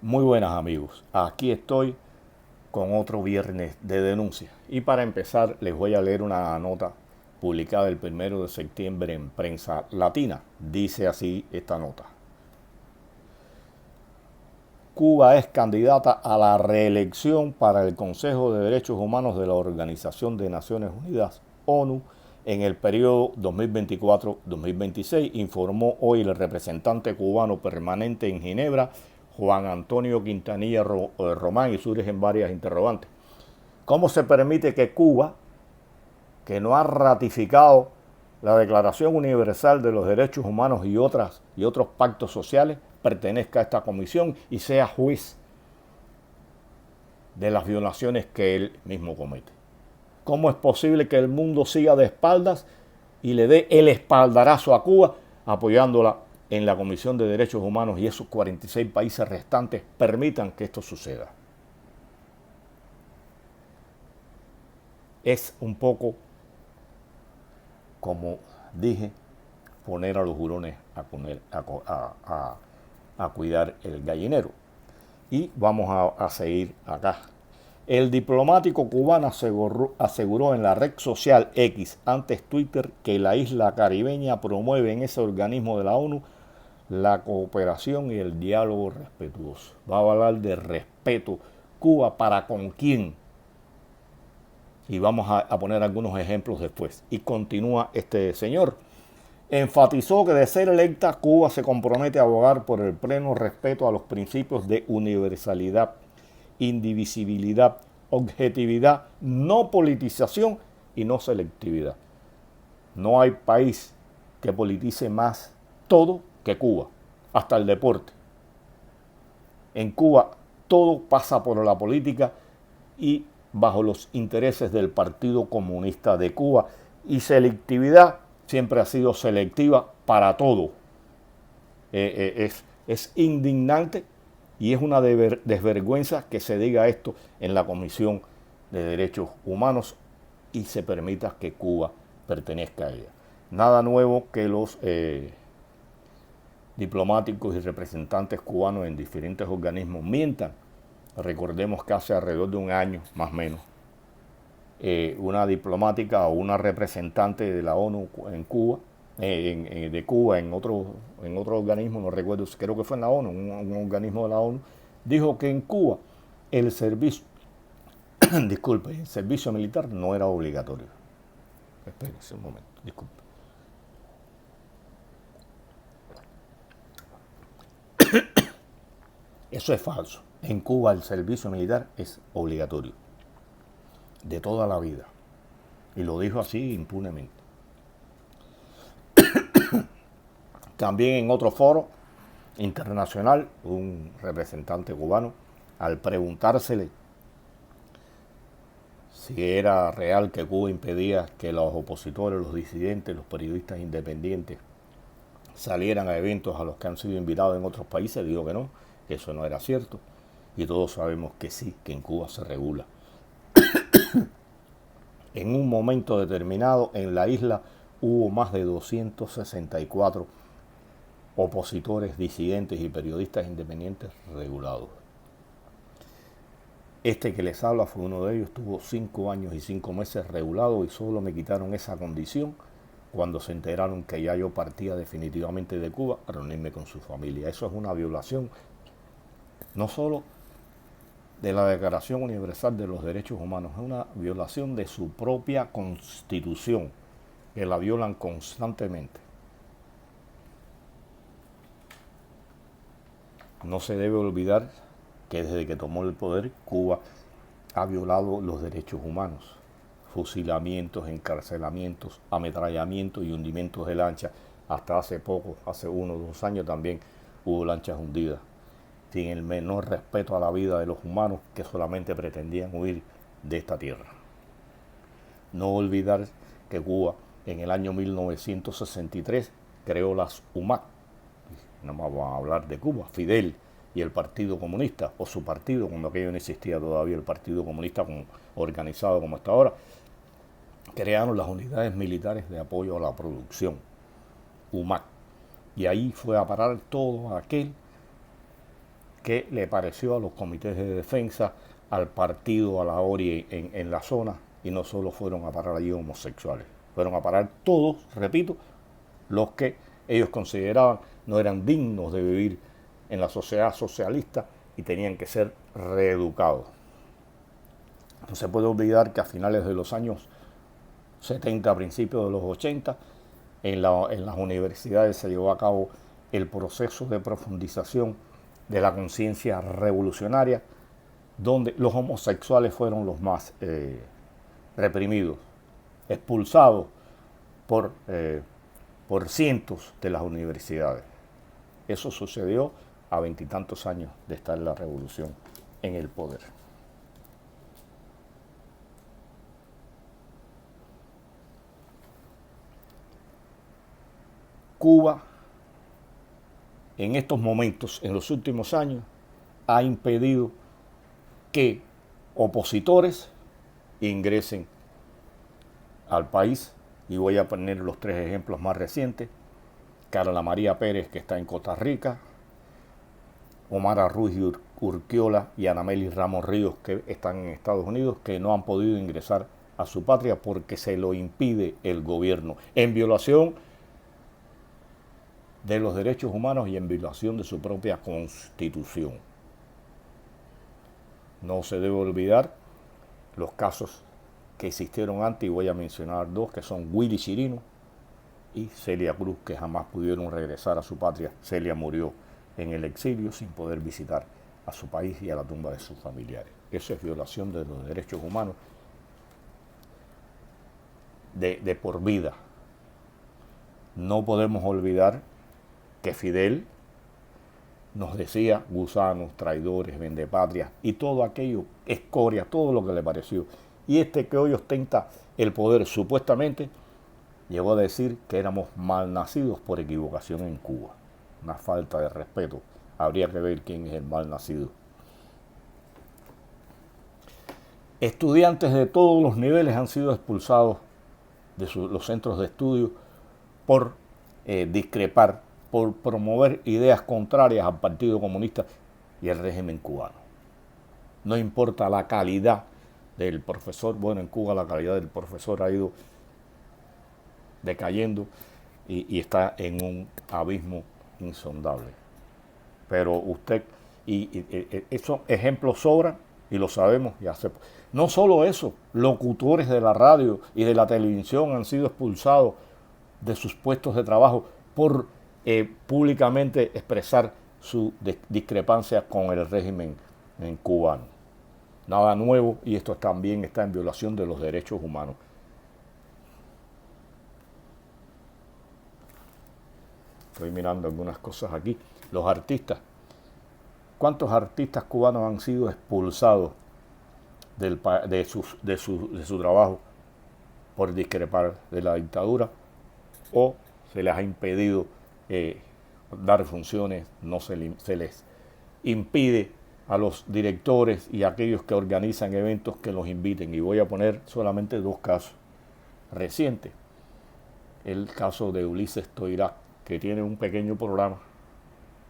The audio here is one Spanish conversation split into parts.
Muy buenas amigos, aquí estoy con otro viernes de denuncia y para empezar les voy a leer una nota publicada el 1 de septiembre en Prensa Latina. Dice así esta nota: Cuba es candidata a la reelección para el Consejo de Derechos Humanos de la Organización de Naciones Unidas, ONU, en el periodo 2024-2026, informó hoy el representante cubano permanente en Ginebra, Juan Antonio Quintanilla Román, y surgen varias interrogantes. ¿Cómo se permite que Cuba, que no ha ratificado la Declaración Universal de los Derechos Humanos y otros pactos sociales, pertenezca a esta comisión y sea juez de las violaciones que él mismo comete? ¿Cómo es posible que el mundo siga de espaldas y le dé el espaldarazo a Cuba apoyándola en la Comisión de Derechos Humanos y esos 46 países restantes permitan que esto suceda? Es un poco, como dije, poner a los hurones a cuidar el gallinero. Y vamos a seguir acá. El diplomático cubano aseguró en la red social X, antes Twitter, que la isla caribeña promueve en ese organismo de la ONU la cooperación y el diálogo respetuoso. Va a hablar de respeto. ¿Cuba para con quién? Y vamos a poner algunos ejemplos después. Y continúa este señor. Enfatizó que de ser electa, Cuba se compromete a abogar por el pleno respeto a los principios de universalidad, indivisibilidad, objetividad, no politización y no selectividad. No hay país que politice más todo que Cuba, hasta el deporte. En Cuba todo pasa por la política y bajo los intereses del Partido Comunista de Cuba, y selectividad siempre ha sido selectiva para todo. Es indignante y es una desvergüenza que se diga esto en la Comisión de Derechos Humanos y se permita que Cuba pertenezca a ella. Nada nuevo que los diplomáticos y representantes cubanos en diferentes organismos mientan. Recordemos que hace alrededor de un año, más o menos, una diplomática o una representante de la ONU en Cuba, de Cuba en otro organismo, no recuerdo, creo que fue en la ONU, un organismo de la ONU, dijo que en Cuba el servicio, disculpe, el servicio militar no era obligatorio. Espérense un momento, disculpe. Eso es falso. En Cuba el servicio militar es obligatorio, de toda la vida. Y lo dijo así impunemente. También en otro foro internacional, un representante cubano, al preguntársele si era real que Cuba impedía que los opositores, los disidentes, los periodistas independientes salieran a eventos a los que han sido invitados en otros países, dijo que no, que eso no era cierto. Y todos sabemos que sí, que en Cuba se regula. En un momento determinado en la isla hubo más de 264 opositores, disidentes y periodistas independientes regulados. Este que les habla fue uno de ellos, tuvo 5 años y 5 meses regulado y solo me quitaron esa condición cuando se enteraron que ya yo partía definitivamente de Cuba a reunirme con su familia. Eso es una violación no solo de la Declaración Universal de los Derechos Humanos, es una violación de su propia Constitución, que la violan constantemente. No se debe olvidar que desde que tomó el poder, Cuba ha violado los derechos humanos. Fusilamientos, encarcelamientos, ametrallamientos y hundimientos de lanchas. Hasta hace poco, hace 1 o 2 años también, hubo lanchas hundidas, sin el menor respeto a la vida de los humanos que solamente pretendían huir de esta tierra. No olvidar que Cuba en el año 1963 creó las UMAC. No vamos a hablar de Cuba, Fidel y el Partido Comunista, o su partido, cuando aquello no existía todavía, el Partido Comunista organizado como está ahora, crearon las unidades militares de apoyo a la producción, UMAC. Y ahí fue a parar todo aquel qué le pareció a los comités de defensa, al partido, a la ORI en la zona, y no solo fueron a parar allí homosexuales, fueron a parar todos, repito, los que ellos consideraban no eran dignos de vivir en la sociedad socialista y tenían que ser reeducados. No se puede olvidar que a finales de los años 70, a principios de los 80, en las universidades se llevó a cabo el proceso de profundización de la conciencia revolucionaria, donde los homosexuales fueron los más reprimidos, expulsados por cientos de las universidades. Eso sucedió a 20 y tantos años de estar la revolución en el poder. Cuba, en estos momentos, en los últimos años, ha impedido que opositores ingresen al país, y voy a poner los 3 ejemplos más recientes: Carla María Pérez, que está en Costa Rica, Omar Ruiz Urquiola y Anameli Ramos Ríos, que están en Estados Unidos, que no han podido ingresar a su patria porque se lo impide el gobierno, en violación de los derechos humanos y en violación de su propia constitución. No se debe olvidar los casos que existieron antes, y voy a mencionar 2, que son Willy Chirino y Celia Cruz, que jamás pudieron regresar a su patria. Celia murió en el exilio sin poder visitar a su país y a la tumba de sus familiares. Eso es violación de los derechos humanos de por vida. No podemos olvidar que Fidel nos decía gusanos, traidores, vendepatrias y todo aquello, escoria, todo lo que le pareció. Y este que hoy ostenta el poder supuestamente llegó a decir que éramos malnacidos por equivocación en Cuba. Una falta de respeto. Habría que ver quién es el malnacido. Estudiantes de todos los niveles han sido expulsados de los centros de estudio por discrepar, por promover ideas contrarias al Partido Comunista y al régimen cubano. No importa la calidad del profesor, bueno, en Cuba la calidad del profesor ha ido decayendo y está en un abismo insondable. Pero usted, esos ejemplos sobran y lo sabemos. No solo eso, locutores de la radio y de la televisión han sido expulsados de sus puestos de trabajo por públicamente expresar su discrepancia con el régimen cubano. Nada nuevo, y esto también está en violación de los derechos humanos. Estoy mirando algunas cosas aquí. Los artistas. ¿Cuántos artistas cubanos han sido expulsados de su trabajo por discrepar de la dictadura, o se les ha impedido dar funciones, no se les impide a los directores y a aquellos que organizan eventos que los inviten? Y voy a poner solamente 2 casos recientes. El caso de Ulises Toirá, que tiene un pequeño programa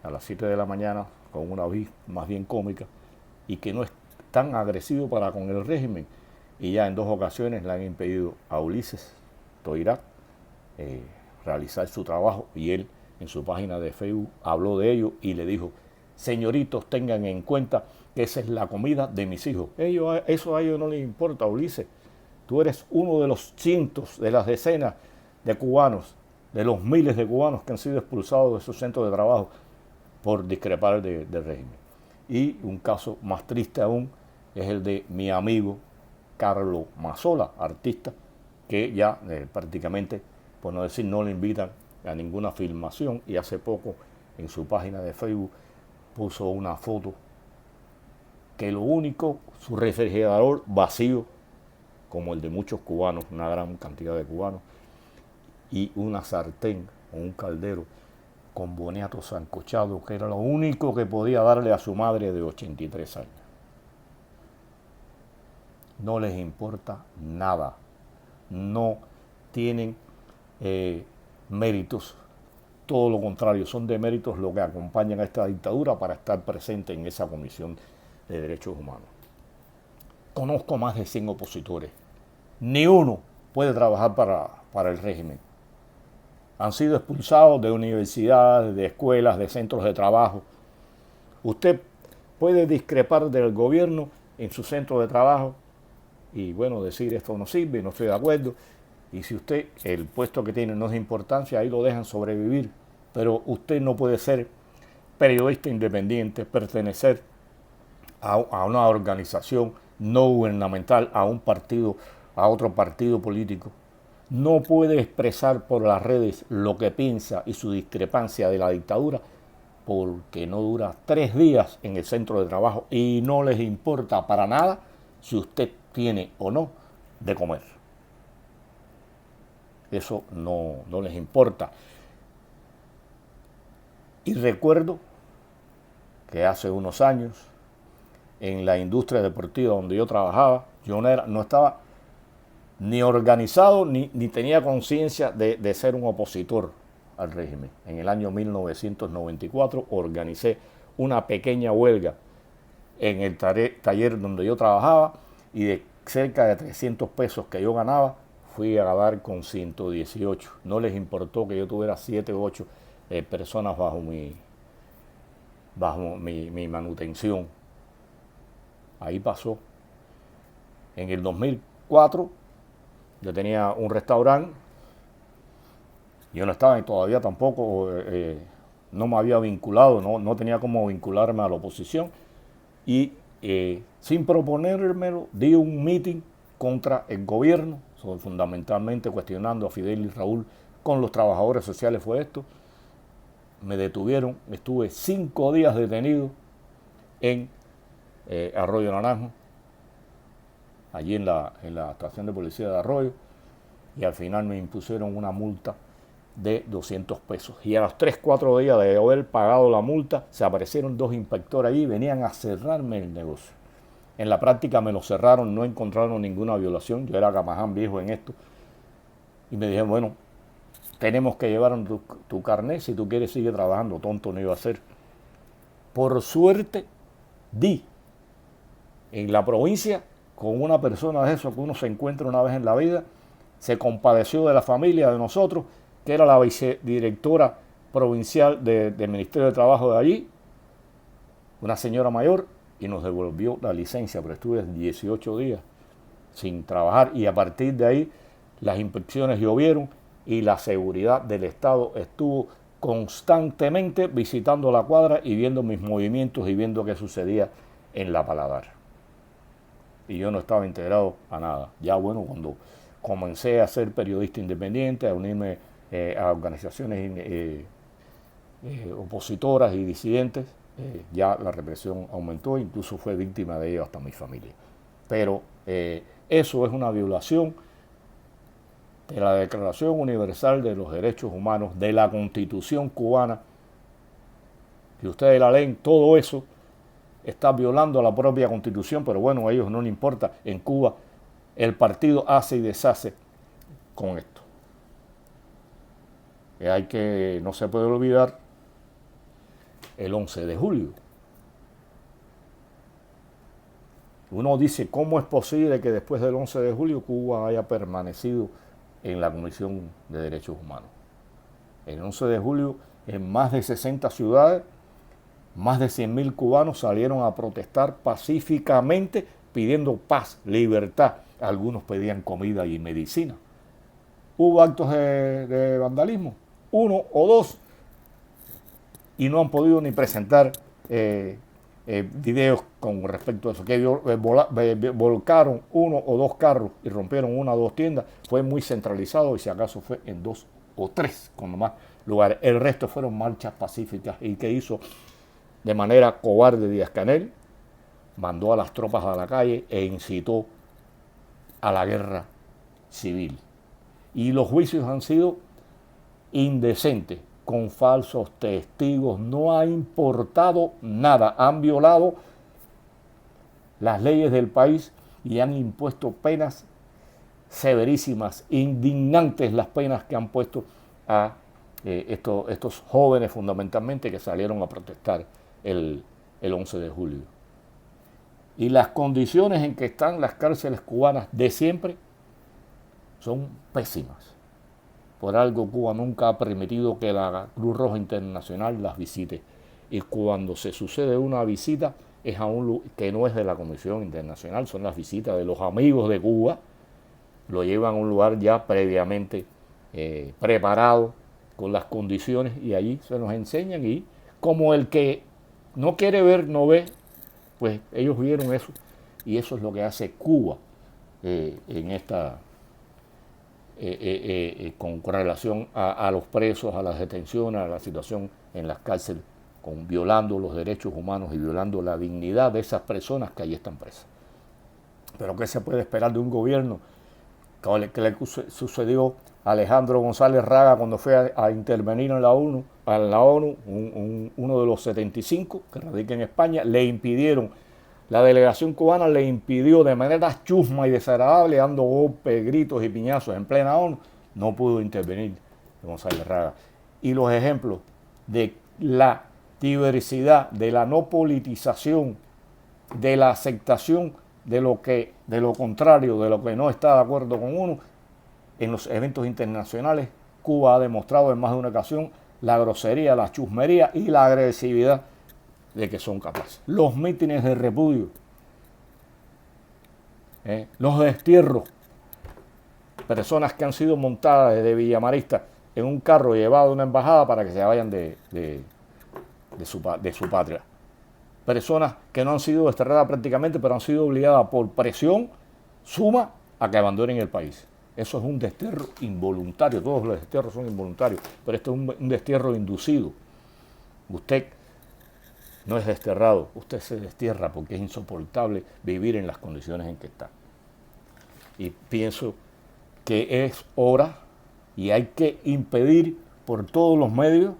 a las 7 de la mañana con una voz más bien cómica y que no es tan agresivo para con el régimen, y ya en 2 ocasiones le han impedido a Ulises Toirá realizar su trabajo, y él en su página de Facebook habló de ello y le dijo: señoritos, tengan en cuenta que esa es la comida de mis hijos. Eso a ellos no les importa, Ulises. Tú eres uno de los cientos, de las decenas de cubanos, de los miles de cubanos que han sido expulsados de sus centros de trabajo por discrepar del régimen. Y un caso más triste aún es el de mi amigo Carlos Mazzola, artista, que ya prácticamente, por no decir, no le invitan a ninguna filmación, y hace poco en su página de Facebook puso una foto que lo único, su refrigerador vacío, como el de muchos cubanos, una gran cantidad de cubanos, y una sartén o un caldero con boniato sancochado, que era lo único que podía darle a su madre de 83 años. No les importa nada. No tienen méritos todo lo contrario, son deméritos lo que acompañan a esta dictadura para estar presente en esa Comisión de Derechos Humanos. Conozco más de 100 opositores. Ni uno puede trabajar para el régimen. Han sido expulsados de universidades, de escuelas, de centros de trabajo. Usted puede discrepar del gobierno en su centro de trabajo y, bueno, decir esto no sirve, no estoy de acuerdo. Y si usted, el puesto que tiene no es de importancia, ahí lo dejan sobrevivir. Pero usted no puede ser periodista independiente, pertenecer a una organización no gubernamental, a un partido, a otro partido político. No puede expresar por las redes lo que piensa y su discrepancia de la dictadura, porque no dura 3 días en el centro de trabajo y no les importa para nada si usted tiene o no de comer. Eso no les importa. Y recuerdo que hace unos años, en la industria deportiva donde yo trabajaba, yo no estaba ni organizado ni tenía conciencia de ser un opositor al régimen. En el año 1994 organicé una pequeña huelga en el taller donde yo trabajaba y de cerca de 300 pesos que yo ganaba, fui a ganar con 118. No les importó que yo tuviera 7 u 8 personas bajo mi manutención. Ahí pasó. En el 2004 yo tenía un restaurante. Yo no estaba todavía tampoco, no me había vinculado, no tenía cómo vincularme a la oposición. Y sin proponérmelo, di un meeting contra el gobierno, fundamentalmente cuestionando a Fidel y Raúl con los trabajadores sociales fue esto. Me detuvieron, estuve 5 días detenido en Arroyo Naranjo, allí en la estación de policía de Arroyo, y al final me impusieron una multa de 200 pesos. Y a los 3-4 días de haber pagado la multa, se aparecieron 2 inspectores allí y venían a cerrarme el negocio. En la práctica me lo cerraron, no encontraron ninguna violación, yo era gamaján viejo en esto, y me dijeron, bueno, tenemos que llevar tu carnet, si tú quieres sigue trabajando, tonto no iba a ser. Por suerte, di en la provincia con una persona de eso que uno se encuentra una vez en la vida, se compadeció de la familia de nosotros, que era la vicedirectora provincial del Ministerio de Trabajo de allí, una señora mayor, y nos devolvió la licencia, pero estuve 18 días sin trabajar y a partir de ahí las inspecciones llovieron y la seguridad del Estado estuvo constantemente visitando la cuadra y viendo mis movimientos y viendo qué sucedía en la Paladar. Y yo no estaba integrado a nada. Ya bueno, cuando comencé a ser periodista independiente, a unirme a organizaciones opositoras y disidentes, ya la represión aumentó, incluso fue víctima de ello hasta mi familia. Pero eso es una violación de la Declaración Universal de los Derechos Humanos, de la Constitución cubana. Si ustedes la leen, todo eso está violando la propia Constitución, pero bueno, a ellos no les importa. En Cuba el partido hace y deshace con esto. No se puede olvidar el 11 de julio. Uno dice, ¿cómo es posible que después del 11 de julio Cuba haya permanecido en la Comisión de Derechos Humanos? El 11 de julio, en más de 60 ciudades, más de 100.000 cubanos salieron a protestar pacíficamente pidiendo paz, libertad. Algunos pedían comida y medicina. Hubo actos de vandalismo, 1 o 2, y no han podido ni presentar videos con respecto a eso, que volcaron 1 o 2 carros y rompieron 1 o 2 tiendas. Fue muy centralizado y si acaso fue en 2 o 3 con más lugares. El resto fueron marchas pacíficas. ¿Y que hizo de manera cobarde Díaz-Canel? Mandó a las tropas a la calle e incitó a la guerra civil. Y los juicios han sido indecentes, con falsos testigos, no ha importado nada. Han violado las leyes del país y han impuesto penas severísimas, indignantes las penas que han puesto a estos jóvenes fundamentalmente que salieron a protestar el 11 de julio. Y las condiciones en que están las cárceles cubanas de siempre son pésimas. Por algo Cuba nunca ha permitido que la Cruz Roja Internacional las visite. Y cuando se sucede una visita es a un lugar que no es de la Comisión Internacional, son las visitas de los amigos de Cuba, lo llevan a un lugar ya previamente preparado con las condiciones y allí se nos enseñan y como el que no quiere ver, no ve, pues ellos vieron eso y eso es lo que hace Cuba en esta con relación a los presos, a las detenciones, a la situación en las cárceles, violando los derechos humanos y violando la dignidad de esas personas que allí están presas. Pero ¿qué se puede esperar de un gobierno? ¿Qué le sucedió a Alejandro González Raga cuando fue a intervenir en la ONU? Uno de los 75 que radica en España, le impidieron, la delegación cubana le impidió de manera chusma y desagradable, dando golpes, gritos y piñazos en plena ONU, no pudo intervenir González Raga. Y los ejemplos de la diversidad, de la no politización, de la aceptación de lo contrario, de lo que no está de acuerdo con uno, en los eventos internacionales, Cuba ha demostrado en más de una ocasión la grosería, la chusmería y la agresividad de que son capaces. Los mítines de repudio, los destierros, personas que han sido montadas desde Villamarista en un carro llevado a una embajada para que se vayan de su patria. Personas que no han sido desterradas prácticamente, pero han sido obligadas por presión suma a que abandonen el país. Eso es un destierro involuntario, todos los destierros son involuntarios, pero este es un destierro inducido. Usted no es desterrado, usted se destierra porque es insoportable vivir en las condiciones en que está. Y pienso que es hora y hay que impedir por todos los medios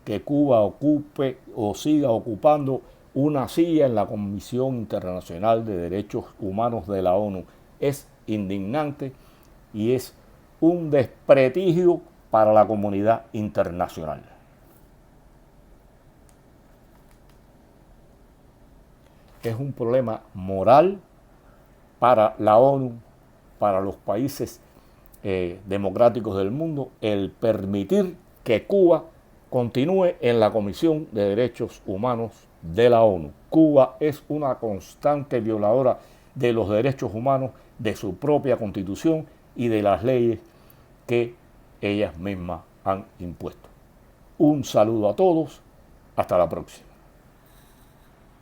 que Cuba ocupe o siga ocupando una silla en la Comisión Internacional de Derechos Humanos de la ONU. Es indignante y es un desprestigio para la comunidad internacional. Es un problema moral para la ONU, para los países democráticos del mundo, el permitir que Cuba continúe en la Comisión de Derechos Humanos de la ONU. Cuba es una constante violadora de los derechos humanos, de su propia constitución y de las leyes que ellas mismas han impuesto. Un saludo a todos, hasta la próxima.